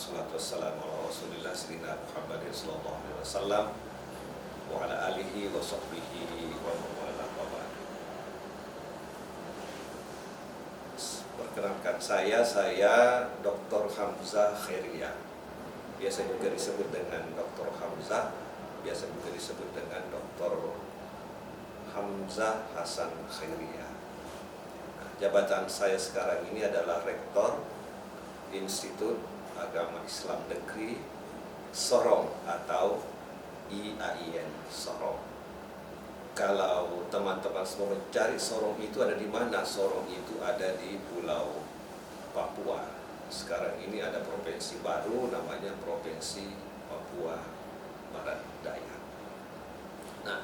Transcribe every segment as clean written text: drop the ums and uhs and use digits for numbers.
wassalatu wassalamu ala Rasulillah sayyidina Muhammadin sallallahu alaihi wasallam wa ala alihi wa sahbihi wa man wala wa ba'd. Perkenalkan saya Dr. Hamzah Khairiyah. Biasa juga disebut dengan Dr. Hamzah, biasa juga disebut dengan Dr. Hamzah Hasan Khairiyah. Jabatan saya sekarang ini adalah Rektor Institut Agama Islam Negeri Sorong atau IAIN Sorong. Kalau teman-teman semua mencari Sorong itu ada di mana? Sorong itu ada di Pulau Papua. Sekarang ini ada provinsi baru namanya Provinsi Papua Barat Daya. Nah,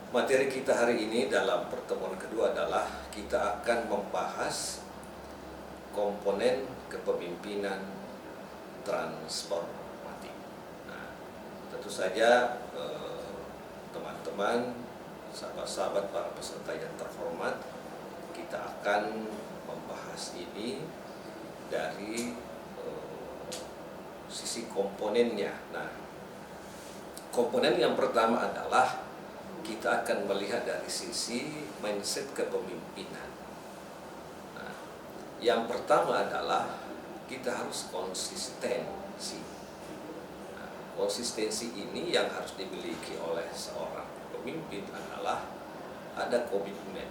materi kita hari ini dalam pertemuan kedua adalah kita akan membahas komponen kepemimpinan transformatif. Nah, tentu saja teman-teman, sahabat-sahabat para peserta yang terhormat, kita akan membahas ini dari sisi komponennya. Nah, komponen yang pertama adalah kita akan melihat dari sisi mindset kepemimpinan. Nah, yang pertama adalah kita harus konsistensi. Nah, konsistensi ini yang harus dimiliki oleh seorang pemimpin adalah ada komitmen.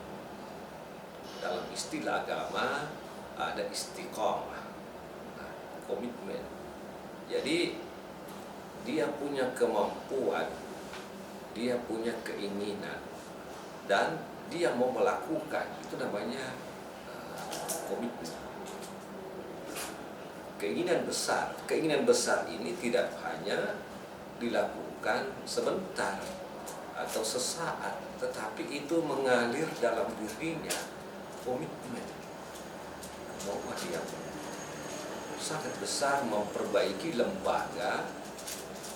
Dalam istilah agama ada istiqomah. Nah, komitmen. Jadi dia punya kemampuan, dia punya keinginan, dan dia mau melakukan, itu namanya komitmen. Keinginan besar ini tidak hanya dilakukan sebentar atau sesaat, tetapi itu mengalir dalam dirinya, komitmen bahwa dia sangat besar memperbaiki lembaga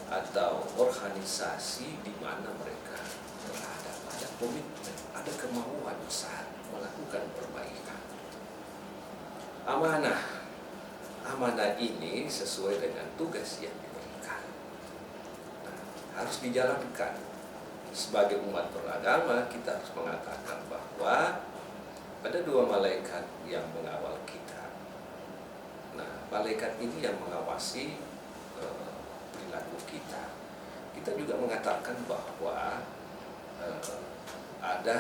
atau organisasi di mana mereka berada. Ada komitmen, ada kemauan besar melakukan perbaikan. Amanah ini sesuai dengan tugas yang diberikan. Nah, harus dijalankan. Sebagai umat beragama, kita harus mengatakan bahwa ada dua malaikat yang mengawal kita. Nah, malaikat ini yang mengawasi perilaku kita. Kita juga mengatakan bahwa ada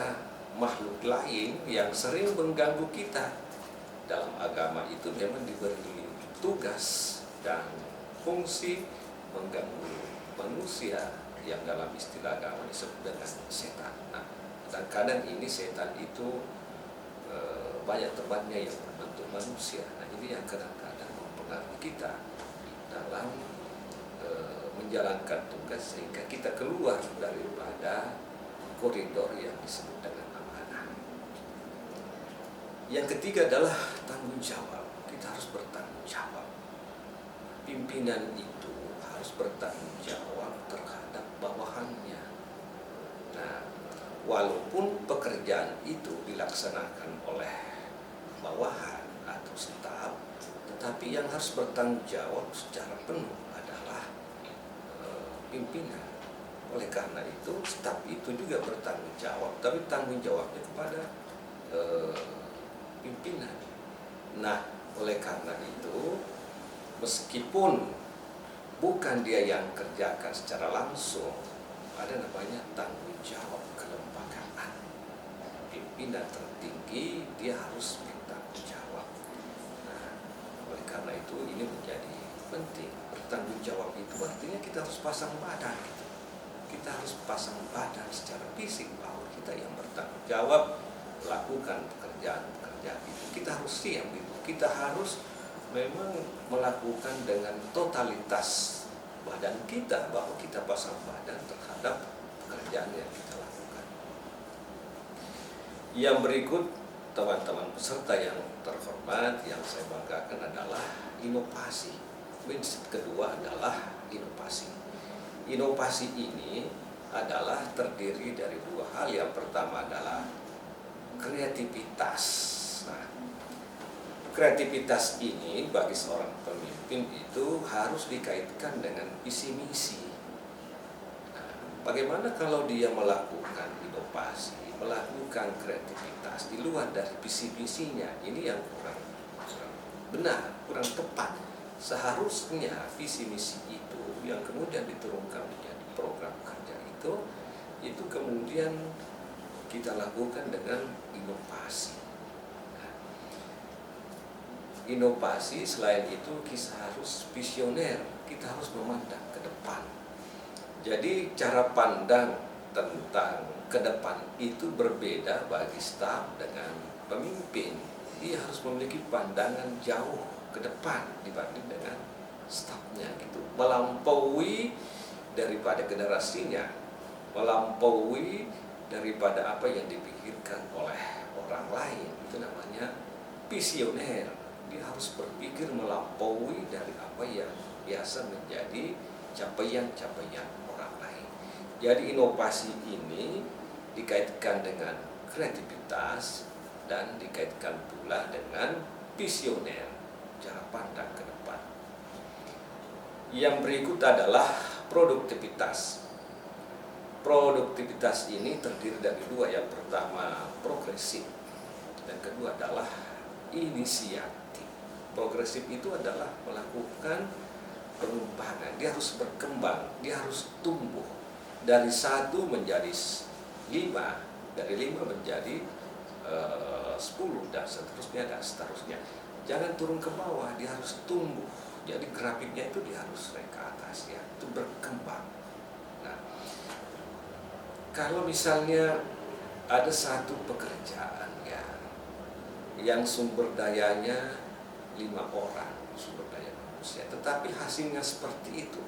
makhluk lain yang sering mengganggu kita. Dalam agama itu memang diberi tugas dan fungsi mengganggu manusia yang dalam istilah agama disebut dengan setan. Nah, kadang-kadang ini setan itu banyak temannya yang berbentuk manusia. Nah, ini yang kadang-kadang mempengaruhi kita dalam menjalankan tugas sehingga kita keluar daripada koridor yang disebut dengan amanah. Yang ketiga adalah tanggung jawab. Kita harus bertanggung jawab. Pimpinan itu harus bertanggung jawab terhadap bawahannya. Nah, walaupun pekerjaan itu dilaksanakan oleh bawahan atau staf, tetapi yang harus bertanggung jawab secara penuh adalah pimpinan. Oleh karena itu, staf itu juga bertanggung jawab, tapi tanggung jawabnya kepada pimpinan. Nah, oleh karena itu, meskipun bukan dia yang kerjakan secara langsung, ada namanya tanggung jawab kelembagaan. Pimpinan tertinggi dia harus bertanggung jawab. Nah, oleh karena itu ini menjadi penting. Bertanggung jawab itu artinya kita harus pasang badan. Kita harus pasang badan secara fisik bahwa kita yang bertanggung jawab melakukan pekerjaan-pekerjaan itu. Kita harus siap gitu. Kita harus memang melakukan dengan totalitas badan kita, bahwa kita pasang badan terhadap pekerjaan yang kita lakukan. Yang berikut, teman-teman peserta yang terhormat, yang saya banggakan adalah inovasi. Prinsip kedua adalah inovasi. Inovasi ini adalah terdiri dari dua hal. Yang pertama adalah kreativitas. Nah, kreativitas ini bagi seorang pemimpin itu harus dikaitkan dengan visi misi. Nah, bagaimana kalau dia melakukan inovasi, melakukan kreativitas di luar dari visi misinya? Ini yang kurang benar, kurang tepat. Seharusnya visi misi itu yang kemudian diturunkan menjadi program kerja itu kemudian kita lakukan dengan inovasi. Nah, inovasi selain itu kita harus visioner, kita harus memandang ke depan. Jadi cara pandang tentang ke depan itu berbeda bagi staf dengan pemimpin. Dia harus memiliki pandangan jauh ke depan dibanding dengan stafnya gitu, melampaui daripada generasinya, melampaui daripada apa yang dipikirkan oleh orang lain. Itu namanya visioner. Dia harus berpikir melampaui dari apa yang biasa menjadi capaian-capaian orang lain. Jadi inovasi ini dikaitkan dengan kreativitas dan dikaitkan pula dengan visioner, cara pandang ke depan. Yang berikut adalah produktivitas. Produktivitas ini terdiri dari dua. Yang pertama progresif, dan kedua adalah inisiatif. Progresif itu adalah melakukan pengembangan, dia harus berkembang, dia harus tumbuh dari 1 menjadi 5, dari 5 menjadi 10 dan seterusnya. Jangan turun ke bawah, dia harus tumbuh. Jadi grafiknya itu dia harus naik ke atas, ya, itu berkembang. Nah, kalau misalnya ada satu pekerjaan ya yang sumber dayanya 5 orang, sumber daya manusia, tetapi hasilnya seperti itu,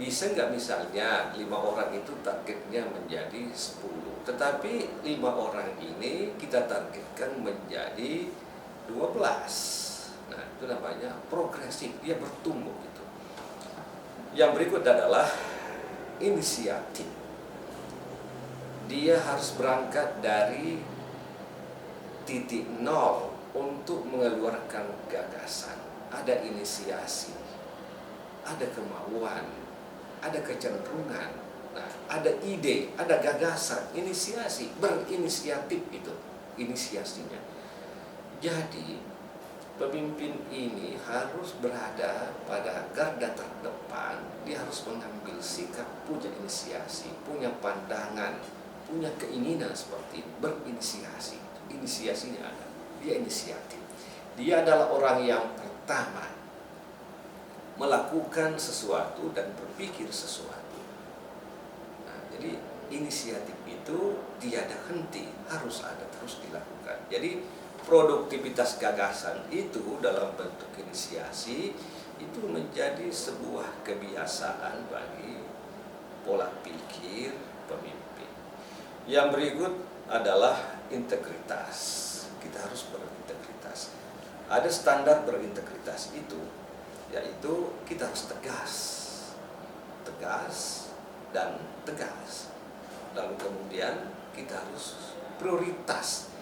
bisa nggak misalnya 5 orang itu targetnya menjadi 10, tetapi 5 orang ini kita targetkan menjadi 12. Nah, itu namanya progresif, dia bertumbuh gitu. Yang berikut adalah inisiatif. Dia harus berangkat dari titik nol untuk mengeluarkan gagasan. Ada inisiasi, ada kemauan, ada kecenderungan, nah, ada ide, ada gagasan, inisiasi, berinisiatif itu inisiasinya. Jadi pemimpin ini harus berada pada garda terdepan. Dia harus mengambil sikap, punya inisiasi, punya pandangan, punya keinginan seperti berinisiasi. Inisiasinya ada, dia inisiatif. Dia adalah orang yang pertama melakukan sesuatu dan berpikir sesuatu. Nah, jadi inisiatif itu tiada henti, harus ada, terus dilakukan. Jadi produktivitas gagasan itu dalam bentuk inisiasi itu menjadi sebuah kebiasaan bagi pola pikir pemimpin. Yang berikut adalah integritas. Kita harus berintegritas. Ada standar berintegritas itu, yaitu kita harus tegas dan tegas. Lalu kemudian kita harus prioritas.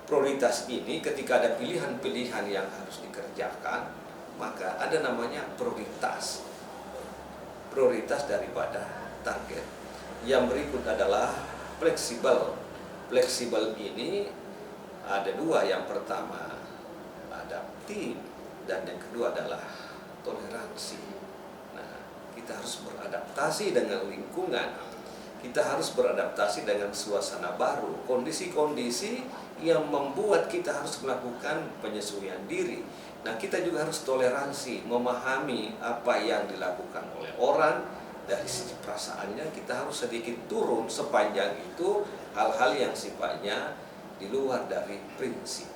Prioritas ini ketika ada pilihan-pilihan yang harus dikerjakan, maka ada namanya prioritas. Prioritas daripada target. Yang berikut adalah fleksibel. Fleksibel ini ada 2. Yang pertama adaptif dan yang kedua adalah toleransi. Nah, kita harus beradaptasi dengan lingkungan. Kita harus beradaptasi dengan suasana baru, kondisi-kondisi yang membuat kita harus melakukan penyesuaian diri. Nah, kita juga harus toleransi, memahami apa yang dilakukan oleh orang. Dari sisi perasaannya kita harus sedikit turun sepanjang itu hal-hal yang sifatnya di luar dari prinsip.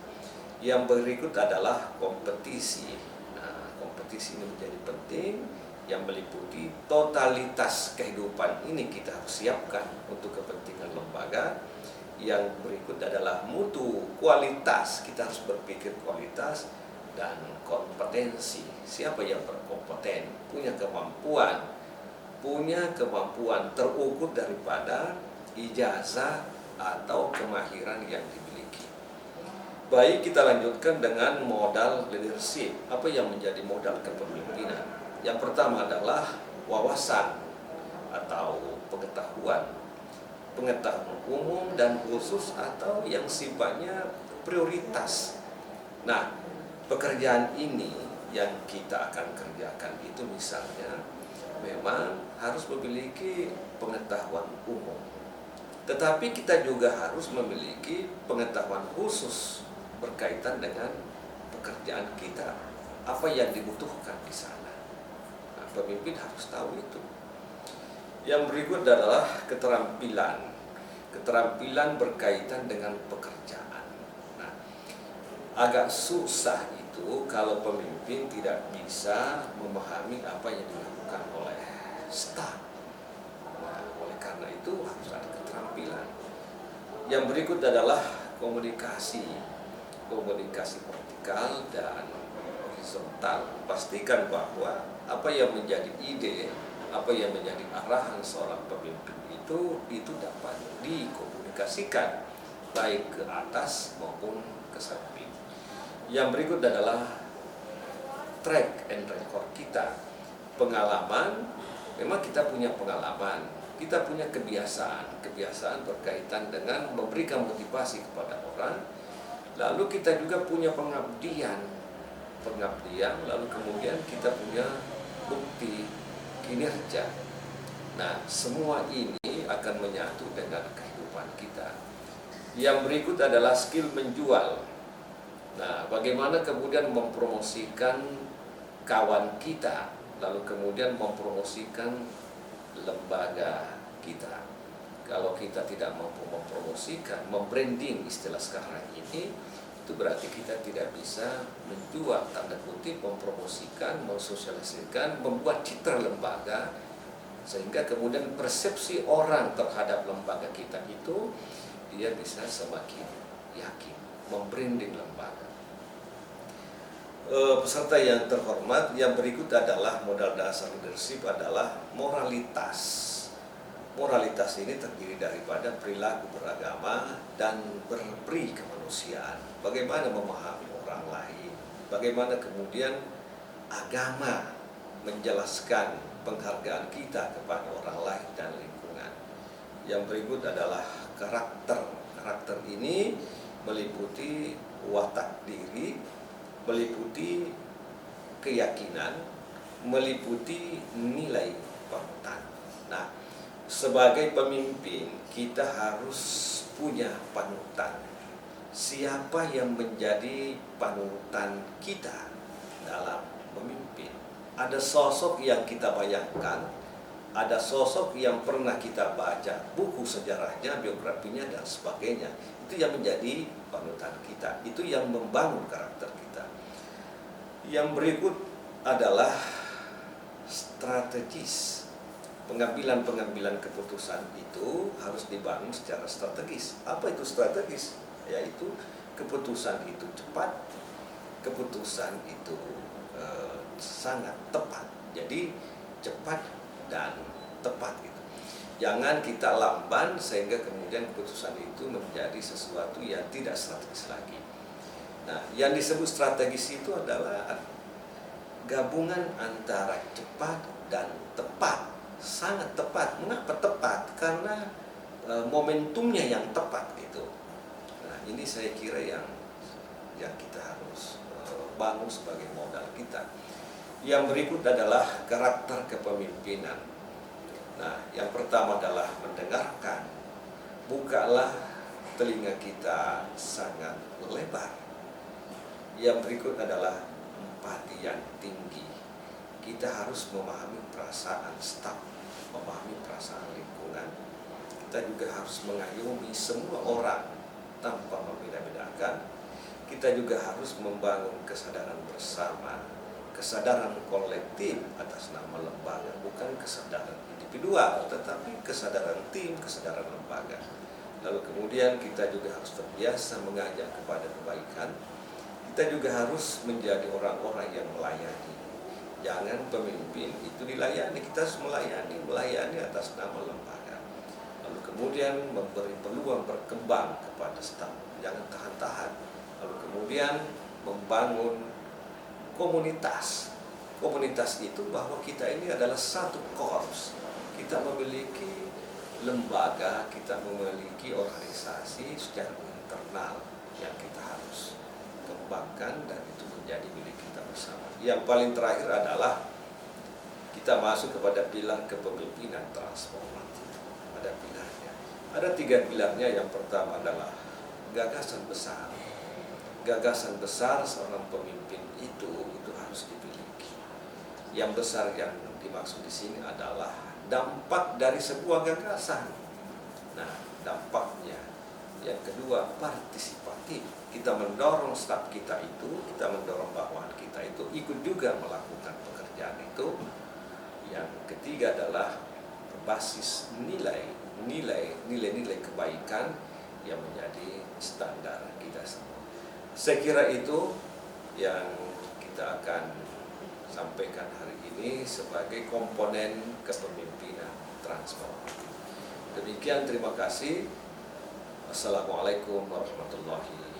Yang berikut adalah kompetisi. Nah, kompetisi ini menjadi penting, yang meliputi totalitas kehidupan ini kita harus siapkan untuk kepentingan lembaga. Yang berikut adalah mutu, kualitas. Kita harus berpikir kualitas dan kompetensi. Siapa yang berkompeten, punya kemampuan terukur daripada ijazah atau kemahiran yang dimiliki. Baik, kita lanjutkan dengan modal leadership. Apa yang menjadi modal kepemimpinan? Yang pertama adalah wawasan atau pengetahuan. Pengetahuan umum dan khusus atau yang sifatnya prioritas. Nah, pekerjaan ini yang kita akan kerjakan itu misalnya memang harus memiliki pengetahuan umum. Tetapi kita juga harus memiliki pengetahuan khusus berkaitan dengan pekerjaan kita, apa yang dibutuhkan di sana. Nah, pemimpin harus tahu itu. Yang berikut adalah keterampilan. Keterampilan berkaitan dengan pekerjaan. Nah, agak susah itu kalau pemimpin tidak bisa memahami apa yang dilakukan oleh staf. Nah, oleh karena itu harus ada keterampilan. Yang berikut adalah komunikasi vertikal dan horizontal. Pastikan bahwa apa yang menjadi ide, apa yang menjadi arahan seorang pemimpin itu dapat dikomunikasikan baik ke atas maupun ke samping. Yang berikut adalah track and record kita. Pengalaman, memang kita punya pengalaman, kita punya kebiasaan berkaitan dengan memberikan motivasi kepada orang. Lalu kita juga punya pengabdian, lalu kemudian kita punya bukti kinerja. Nah, semua ini akan menyatu dengan kehidupan kita. Yang berikut adalah skill menjual. Nah, bagaimana kemudian mempromosikan kawan kita, lalu kemudian mempromosikan lembaga kita. Kalau kita tidak mampu mempromosikan, membranding istilah sekarang ini, itu berarti kita tidak bisa menjual, tanda kutip, mempromosikan, mensosialisasikan, membuat citra lembaga, sehingga kemudian persepsi orang terhadap lembaga kita itu, dia bisa semakin yakin, membranding lembaga. Peserta yang terhormat, yang berikut adalah modal dasar leadership adalah moralitas. Moralitas ini terdiri daripada perilaku beragama dan berperi kemanusiaan. Bagaimana memahami orang lain, bagaimana kemudian agama menjelaskan penghargaan kita kepada orang lain dan lingkungan. Yang berikut adalah karakter. Karakter ini meliputi watak diri, meliputi keyakinan, meliputi nilai panutan. Nah, sebagai pemimpin kita harus punya panutan. Siapa yang menjadi panutan kita dalam memimpin? Ada sosok yang kita bayangkan, ada sosok yang pernah kita baca buku sejarahnya, biografinya dan sebagainya. Itu yang menjadi panutan kita, itu yang membangun karakter kita. Yang berikut adalah strategis. Pengambilan keputusan itu harus dibangun secara strategis. Apa itu strategis? Yaitu keputusan itu cepat, keputusan itu sangat tepat. Jadi cepat dan tepat itu. Jangan kita lamban sehingga kemudian keputusan itu menjadi sesuatu yang tidak strategis lagi. Nah, yang disebut strategis itu adalah gabungan antara cepat dan tepat. Sangat tepat. Mengapa tepat? Karena momentumnya yang tepat gitu. Nah, ini saya kira yang kita harus bangun sebagai modal kita. Yang berikut adalah karakter kepemimpinan. Nah, yang pertama adalah mendengarkan. Bukalah telinga kita sangat lebar. Yang berikut adalah empati yang tinggi. Kita harus memahami perasaan staf, memahami perasaan lingkungan. Kita juga harus mengayomi semua orang tanpa membeda-bedakan. Kita juga harus membangun kesadaran bersama, kesadaran kolektif atas nama lembaga, bukan kesadaran individual, tetapi kesadaran tim, kesadaran lembaga. Lalu kemudian kita juga harus terbiasa mengajak kepada kebaikan. Kita juga harus menjadi orang-orang yang melayani. Jangan pemimpin itu dilayani, kita harus melayani atas nama lembaga. Lalu kemudian memberi peluang berkembang kepada staf, jangan tahan-tahan. Lalu kemudian membangun komunitas. Komunitas itu bahwa kita ini adalah satu korps. Kita memiliki lembaga, kita memiliki organisasi secara internal yang kita harus kembangkan dan itu menjadi milik kita bersama. Yang paling terakhir adalah kita masuk kepada pilar kepemimpinan transformatif. Ada pilarnya. Ada 3 pilarnya. Yang pertama adalah gagasan besar. Gagasan besar seorang pemimpin itu harus dimiliki. Yang besar yang dimaksud di sini adalah dampak dari sebuah gagasan. Nah, dampaknya. Yang kedua, partisipatif. Kita mendorong staf kita itu, kita mendorong bawahan kita itu ikut juga melakukan pekerjaan itu. Yang ketiga adalah berbasis nilai-nilai kebaikan yang menjadi standar kita semua. Saya kira itu yang kita akan sampaikan hari ini sebagai komponen kepemimpinan transformatif. Demikian, terima kasih. Assalamualaikum warahmatullahi wabarakatuh.